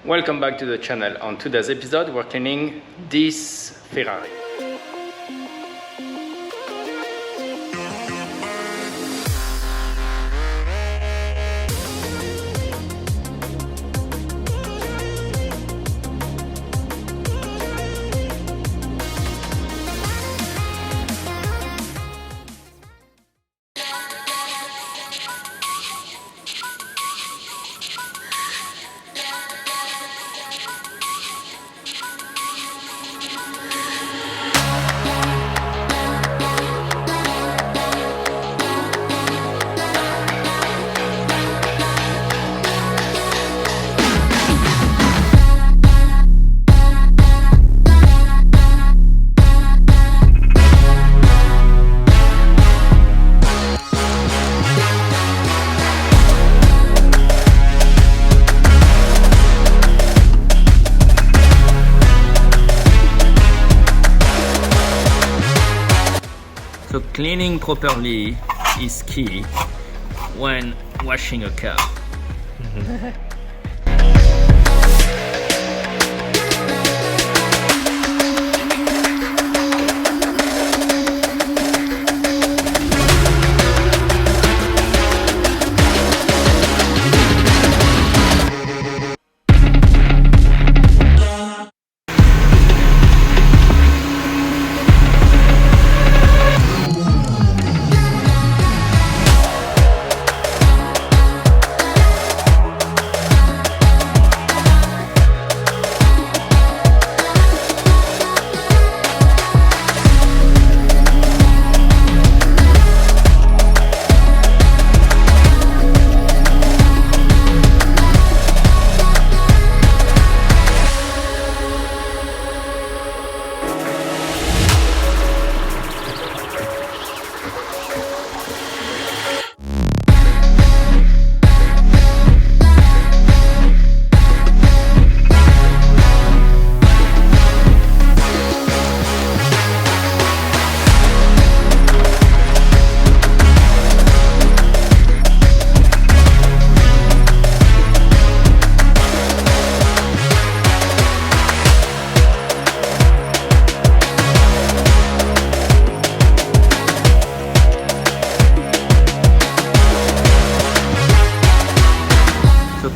Welcome back to the channel. On today's episode, we're cleaning this Ferrari. So cleaning properly is key when washing a car.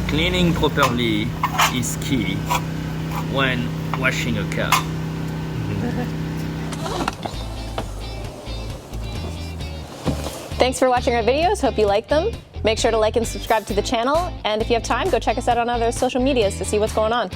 Cleaning properly is key when washing a car. Thanks for watching our videos. Hope you like them. Make sure to like and subscribe to the channel. And if you have time, go check us out on other social medias to see what's going on.